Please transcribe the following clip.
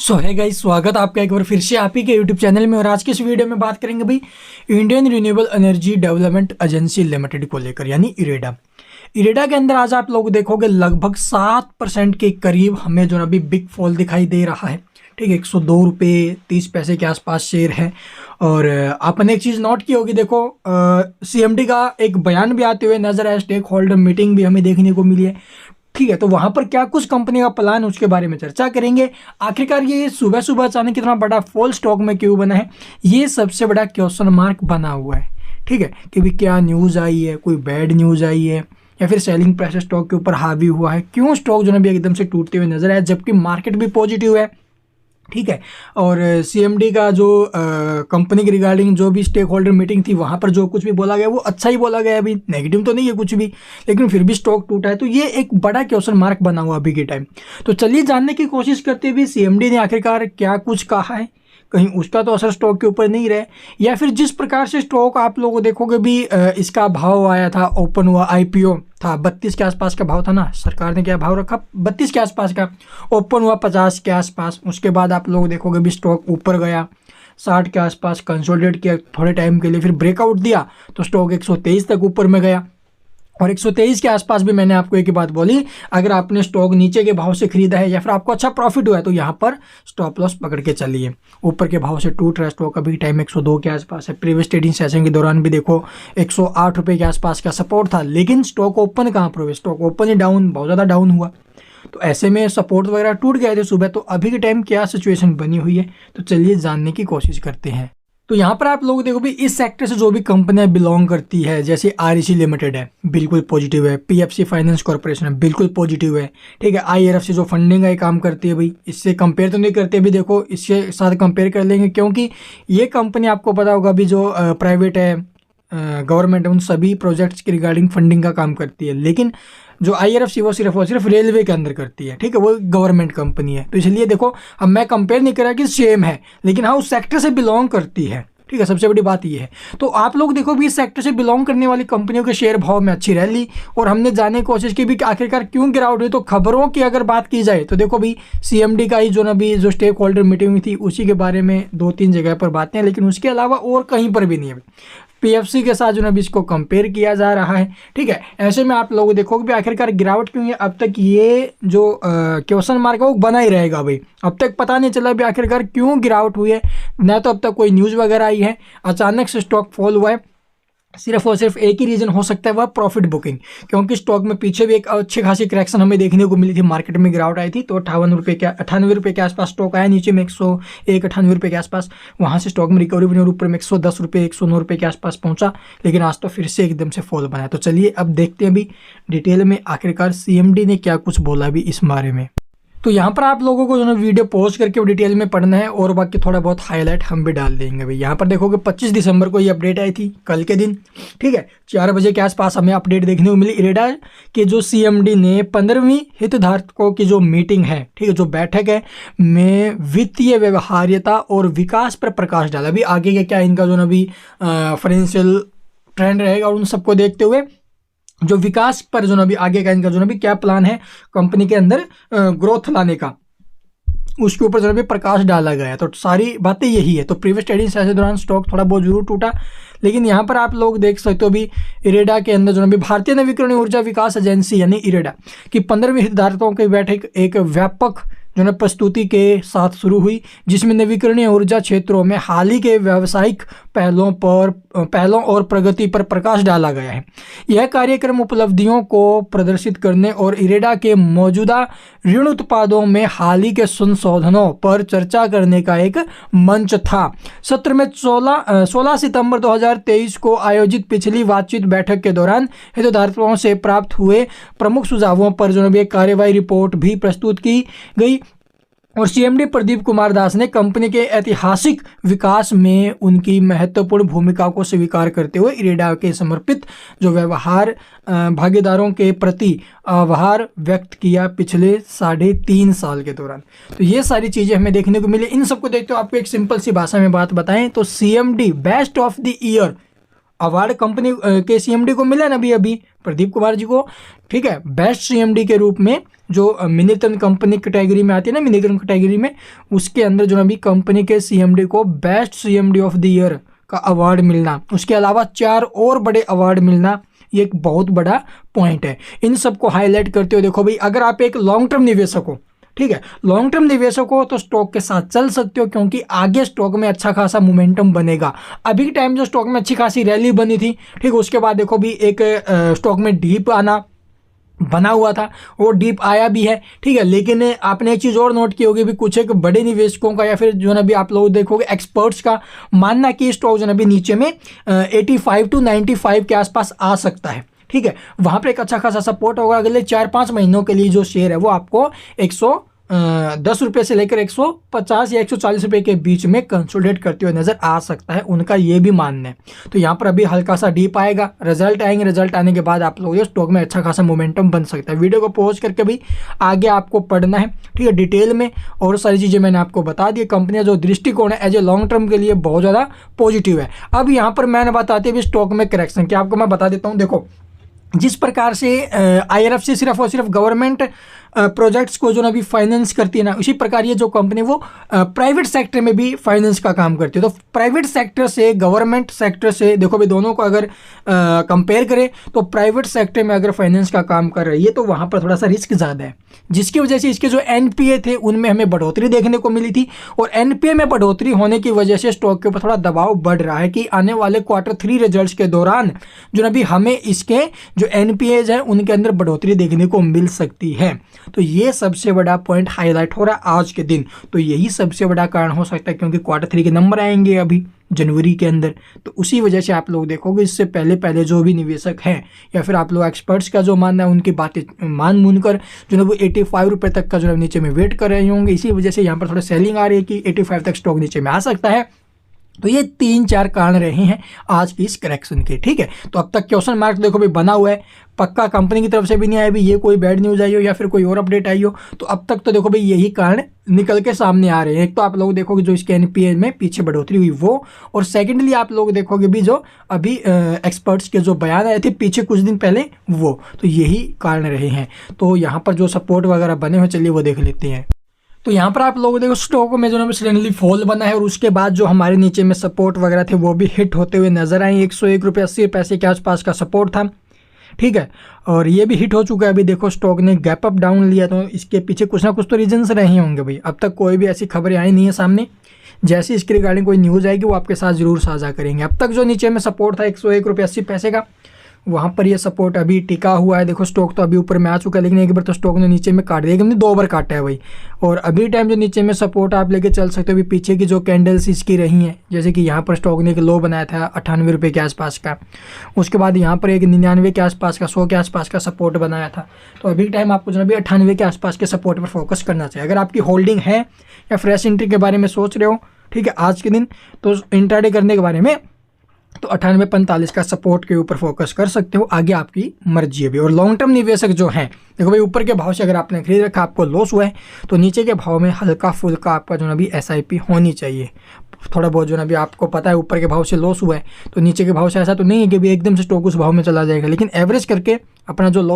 सो है गाइस, स्वागत आपका एक बार फिर से आप ही के यूट्यूब चैनल में। और आज के इस वीडियो में बात करेंगे भाई Indian renewable energy development agency limited को लेकर, यानी इरेडा। इरेडा के अंदर आज आप लोग देखोगे लगभग 7% के करीब हमें जो अभी बिग फॉल दिखाई दे रहा है। ठीक है, 102 रुपये 30 पैसे के आसपास शेयर है। और आपने एक चीज़ नोट की होगी, देखो सीएमडी का एक बयान भी आते हुए नजर आया, स्टेक होल्डर मीटिंग भी हमें देखने को मिली है। ठीक है, तो वहां पर क्या कुछ कंपनी का प्लान है उसके बारे में चर्चा करेंगे। आखिरकार ये सुबह सुबह अचानक इतना बड़ा फॉल स्टॉक में क्यों बना है, ये सबसे बड़ा क्वेश्चन मार्क बना हुआ है। ठीक है, कि भी क्या न्यूज़ आई है, कोई बैड न्यूज़ आई है या फिर सेलिंग प्रेशर स्टॉक के ऊपर हावी हुआ है, क्यों स्टॉक जो है भी एकदम से टूटते हुए नजर आया, जबकि मार्केट भी पॉजिटिव है। ठीक है, और सीएमडी का जो कंपनी के रिगार्डिंग जो भी स्टेक होल्डर मीटिंग थी वहाँ पर जो कुछ भी बोला गया वो अच्छा ही बोला गया, अभी नेगेटिव तो नहीं है कुछ भी, लेकिन फिर भी स्टॉक टूटा है। तो ये एक बड़ा क्वेश्चन मार्क बना हुआ अभी के टाइम। तो चलिए जानने की कोशिश करते हुए सीएमडी ने आखिरकार क्या कुछ कहा है, कहीं उसका तो असर स्टॉक के ऊपर नहीं रहे, या फिर जिस प्रकार से स्टॉक आप लोग देखोगे भी इसका भाव आया था, ओपन हुआ आईपीओ था 32 के आसपास का भाव था ना, सरकार ने क्या भाव रखा 32 के आसपास का, ओपन हुआ 50 के आसपास। उसके बाद आप लोग देखोगे भी स्टॉक ऊपर गया 60 के आसपास, कंसोलिडेट किया थोड़े टाइम के लिए, फिर ब्रेकआउट दिया तो स्टॉक 123 तक ऊपर में गया। और 123 के आसपास भी मैंने आपको एक ही बात बोली, अगर आपने स्टॉक नीचे के भाव से खरीदा है या फिर आपको अच्छा प्रॉफिट हुआ है तो यहाँ पर स्टॉप लॉस पकड़ के चलिए। ऊपर के भाव से टूट रहा है स्टॉक, अभी टाइम 102 के आसपास है। प्रीवियस ट्रेडिंग सेशन के दौरान भी देखो 108 रुपये के आसपास का सपोर्ट था, लेकिन स्टॉक ओपन कहाँ पर हुए, स्टॉक ओपन ही डाउन, बहुत ज़्यादा डाउन हुआ। तो ऐसे में सपोर्ट वगैरह टूट गए थे सुबह। तो अभी के टाइम क्या सिचुएशन बनी हुई है, तो चलिए जानने की कोशिश करते हैं। तो यहाँ पर आप लोग देखो भी इस सेक्टर से जो भी कंपनियां बिलोंग करती है, जैसे आरईसी लिमिटेड है बिल्कुल पॉजिटिव है, पीएफसी फाइनेंस कॉर्पोरेशन है बिल्कुल पॉजिटिव है। ठीक है, आईआरएफसी जो फंडिंग का काम करती है भाई, इससे कंपेयर तो नहीं करते भी, देखो इसके साथ कंपेयर कर लेंगे, क्योंकि ये कंपनी आपको पता होगा अभी जो प्राइवेट है, गवर्नमेंट है, उन सभी प्रोजेक्ट्स की रिगार्डिंग फंडिंग का काम करती है। लेकिन जो आईआरएफसी वो सिर्फ रेलवे के अंदर करती है। ठीक है, वो गवर्नमेंट कंपनी है। तो इसलिए देखो, अब मैं कंपेयर नहीं कर रहा कि सेम है, लेकिन हाँ उस सेक्टर से बिलोंग करती है। ठीक है, सबसे बड़ी बात ये है। तो आप लोग देखो भी इस सेक्टर से बिलोंग करने वाली कंपनियों के शेयर भाव में अच्छी रैली, और हमने जानने की कोशिश की भी कि आखिरकार क्यों गिरावट हुई। तो खबरों की अगर बात की जाए तो देखो भी सीएमडी का ही जो अभी जो स्टेक होल्डर मीटिंग हुई थी उसी के बारे में 2-3 जगह पर बातें हैं, लेकिन उसके अलावा और कहीं पर भी नहीं है। पीएफसी के साथ जो है इसको कंपेयर किया जा रहा है। ठीक है, ऐसे में आप लोग देखोगे भी आखिरकार गिरावट क्यों है, अब तक ये जो क्वेश्चन मार्क है वो बना ही रहेगा भाई। अब तक पता नहीं चला भी आखिरकार क्यों गिरावट हुई है, ना तो अब तक कोई न्यूज़ वगैरह आई है, अचानक से स्टॉक फॉल हुआ है। सिर्फ और सिर्फ एक ही रीज़न हो सकता है, वह प्रॉफिट बुकिंग, क्योंकि स्टॉक में पीछे भी एक अच्छी खासी करेक्शन हमें देखने को मिली थी, मार्केट में गिरावट आई थी। तो 98 रुपये के आसपास स्टॉक आया, नीचे में 101 98 रुपये के आसपास, वहाँ से स्टॉक में रिकवरी बनी और ऊपर में 110 रुपये 109 रुपये के आसपास पहुँचा, लेकिन आज तो फिर से एकदम से फॉल बना। तो चलिए अब देखते हैं अभी डिटेल में आखिरकार सीएमडी ने क्या कुछ बोला भी इस बारे में। तो यहाँ पर आप लोगों को जो है वीडियो पॉज करके डिटेल में पढ़ना है, और बाकी थोड़ा बहुत हाईलाइट हम भी डाल देंगे भाई। यहाँ पर देखोगे 25 दिसंबर को ये अपडेट आई थी, कल के दिन। ठीक है, 4 बजे के आसपास हमें अपडेट देखने को मिली इरेडा के जो सीएमडी ने 15वीं हितधारकों की जो मीटिंग है, ठीक है, जो बैठक है, में वित्तीय व्यवहार्यता और विकास पर प्रकाश डाला। अभी आगे का क्या इनका जो अभी फाइनेंशियल ट्रेंड रहेगा, उन सबको देखते हुए जो विकास पर जो अभी आगे का इनका जो अभी क्या प्लान है कंपनी के अंदर ग्रोथ लाने का, उसके ऊपर जो अभी प्रकाश डाला गया है। तो सारी बातें यही है। तो प्रीवियस ट्रेडिंग सेशन के दौरान स्टॉक थोड़ा बहुत जरूर टूटा, लेकिन यहाँ पर आप लोग देख सकते हो अभी इरेडा के अंदर जो अभी भारतीय नवीकरणीय ऊर्जा विकास एजेंसी यानी इरेडा की 15वीं हितधारकों की बैठक एक व्यापक जो है प्रस्तुति के साथ शुरू हुई, जिसमें नवीकरणीय ऊर्जा क्षेत्रों में हाल ही के व्यावसायिक पहलों और प्रगति पर प्रकाश डाला गया है। यह कार्यक्रम उपलब्धियों को प्रदर्शित करने और इरेडा के मौजूदा ऋण उत्पादों में हाल ही के संशोधनों पर चर्चा करने का एक मंच था। सत्र में 16 सितंबर 2023 को आयोजित पिछली बातचीत बैठक के दौरान हितधारकों से प्राप्त हुए प्रमुख सुझावों पर जो एक कार्यवाही रिपोर्ट भी प्रस्तुत की गई, और सीएमडी प्रदीप कुमार दास ने कंपनी के ऐतिहासिक विकास में उनकी महत्वपूर्ण भूमिका को स्वीकार करते हुए इरेडा के समर्पित जो व्यवहार भागीदारों के प्रति आभार व्यक्त किया पिछले 3.5 साल के दौरान। तो ये सारी चीज़ें हमें देखने को मिली। इन सबको देखते हुए आपको एक सिंपल सी भाषा में बात बताएं तो CMD best of the year award company के सीएमडी को मिला ना अभी प्रदीप कुमार जी को, ठीक है, बेस्ट सीएमडी के रूप में, जो मिनी रत्न कंपनी कैटेगरी में आती है ना, मिनी रत्न कैटेगरी में, उसके अंदर जो अभी कंपनी के सीएमडी को best CMD of the year का अवार्ड मिलना, उसके अलावा 4 और बड़े अवार्ड मिलना, ये एक बहुत बड़ा पॉइंट है। इन सबको हाईलाइट करते हुए देखो भाई, अगर आप एक लॉन्ग टर्म निवेशक हो, ठीक है, लॉन्ग टर्म निवेशक हो तो स्टॉक के साथ चल सकते हो, क्योंकि आगे स्टॉक में अच्छा खासा मोमेंटम बनेगा। अभी के टाइम जो स्टॉक में अच्छी खासी रैली बनी थी, ठीक, उसके बाद देखो भी एक स्टॉक में डीप आना बना हुआ था, वो डीप आया भी है, ठीक है, लेकिन आपने एक चीज़ और नोट की होगी भी, कुछ एक बड़े निवेशकों का या फिर जो है भी आप लोग देखोगे एक्सपर्ट्स का मानना कि स्टॉक जो है भी नीचे में 85 to 95 के आसपास आ सकता है, ठीक है, वहाँ पर एक अच्छा खासा सपोर्ट होगा। अगले 4-5 महीनों के लिए जो शेयर है वो आपको 110 रुपये से लेकर 150 या 140 रुपये के बीच में कंसोलिडेट करते हुए नजर आ सकता है, उनका ये भी मानना है। तो यहाँ पर अभी हल्का सा डीप आएगा, रिजल्ट आएंगे, रिजल्ट आने के बाद आप लोग स्टॉक में अच्छा खासा मोमेंटम बन सकता है। वीडियो को पॉज करके भी आगे आपको पढ़ना है, ठीक है, डिटेल में, और सारी चीज़ें मैंने आपको बता दी। कंपनियाँ जो दृष्टिकोण है एज ए लॉन्ग टर्म के लिए बहुत ज़्यादा पॉजिटिव है। अब यहाँ पर मैंने बताती है स्टॉक में करेक्शन, क्या आपको मैं बता देता हूँ। देखो, जिस प्रकार से IRFC सिर्फ और सिर्फ गवर्नमेंट प्रोजेक्ट्स को जो ना भी फाइनेंस करती है ना, उसी प्रकार ये जो कंपनी वो प्राइवेट सेक्टर में भी फाइनेंस का काम करती है। तो प्राइवेट सेक्टर से गवर्नमेंट सेक्टर से देखो भाई, दोनों को अगर कंपेयर करें तो प्राइवेट सेक्टर में अगर फाइनेंस का काम कर रही है तो वहाँ पर थोड़ा सा रिस्क ज़्यादा है, जिसकी वजह से इसके जो NPA थे उनमें हमें बढ़ोतरी देखने को मिली थी, और NPA में बढ़ोतरी होने की वजह से स्टॉक के ऊपर थोड़ा दबाव बढ़ रहा है कि आने वाले Q3 रिजल्ट्स के दौरान जो ना भी हमें इसके जो NPAs हैं उनके अंदर बढ़ोतरी देखने को मिल सकती है। तो ये सबसे बड़ा पॉइंट हाईलाइट हो रहा है आज के दिन। तो यही सबसे बड़ा कारण हो सकता है, क्योंकि Q3 के नंबर आएंगे अभी जनवरी के अंदर, तो उसी वजह से आप लोग देखोगे इससे पहले जो भी निवेशक हैं या फिर आप लोग एक्सपर्ट्स का जो मानना है उनकी बातें मान कर जो है वो 85 रुपये तक का जो है नीचे में वेट कर रहे होंगे। इसी वजह से यहाँ पर थोड़ा सेलिंग आ रही है कि 85 तक स्टॉक नीचे में आ सकता है। तो ये 3-4 कारण रहे हैं आज की इस करेक्शन के, ठीक है। तो अब तक क्वेश्चन मार्क देखो भी बना हुआ है, पक्का कंपनी की तरफ से भी नहीं आया भी ये कोई बैड न्यूज़ आई हो या फिर कोई और अपडेट आई हो। तो अब तक तो देखो भाई यही कारण निकल के सामने आ रहे हैं। एक तो आप लोग देखोगे जो इसके NPA में पीछे बढ़ोतरी हुई वो, और सेकेंडली आप लोग देखोगे भी जो अभी एक्सपर्ट्स के जो बयान आए थे पीछे कुछ दिन पहले वो, तो यही कारण रहे हैं। तो यहाँ पर जो सपोर्ट वगैरह बने हुए चलिए वो देख लेते हैं। तो यहाँ पर आप लोगों देखो स्टॉक में जो है सडनली फॉल बना है, और उसके बाद जो हमारे नीचे में सपोर्ट वगैरह थे वो भी हिट होते हुए नजर आए। 101 रुपये 80 पैसे के आसपास का सपोर्ट था, ठीक है, और ये भी हिट हो चुका है। अभी देखो स्टॉक ने गैप अप डाउन लिया, तो इसके पीछे कुछ ना कुछ तो रीजंस रहे होंगे भाई। अब तक कोई भी ऐसी खबरें आई नहीं है सामने, जैसे इसके रिगार्डिंग कोई न्यूज़ आएगी वो आपके साथ जरूर साझा करेंगे। अब तक जो नीचे में सपोर्ट था 101 रुपये 80 पैसे का, वहाँ पर ये सपोर्ट अभी टिका हुआ है। देखो स्टॉक तो अभी ऊपर में आ चुका है, लेकिन एक बार तो स्टॉक ने नीचे में काट दिया, हमने 2 बार काटा है भाई। और अभी टाइम जो नीचे में सपोर्ट आप लेके चल सकते हो। अभी पीछे की जो कैंडल्स इसकी रही हैं, जैसे कि यहाँ पर स्टॉक ने एक लो बनाया था 98 रुपये के आसपास का, उसके बाद यहाँ पर एक 99 के आसपास का, 100 के आसपास का सपोर्ट बनाया था। तो अभी टाइम आपको जो है 98 के आसपास के सपोर्ट पर फोकस करना चाहिए। अगर आपकी होल्डिंग है या फ्रेश एंट्री के बारे में सोच रहे हो, ठीक है, आज के दिन तो इंट्राडे करने के बारे में तो 98-45 का सपोर्ट के ऊपर फोकस कर सकते हो, आगे आपकी मर्जी है भी। और लॉन्ग टर्म निवेशक जो हैं देखो भाई, ऊपर के भाव से अगर आपने खरीद रखा आपको लॉस हुआ है तो नीचे के भाव में हल्का फुल्का आपका जो है भी SIP होनी चाहिए। थोड़ा बहुत जो है भी आपको पता है ऊपर के भाव से लॉस हुआ है तो नीचे के भाव से ऐसा तो नहीं है कि भी एकदम से स्टॉक उस भाव में चला जाएगा, लेकिन एवरेज करके अपना जो लॉस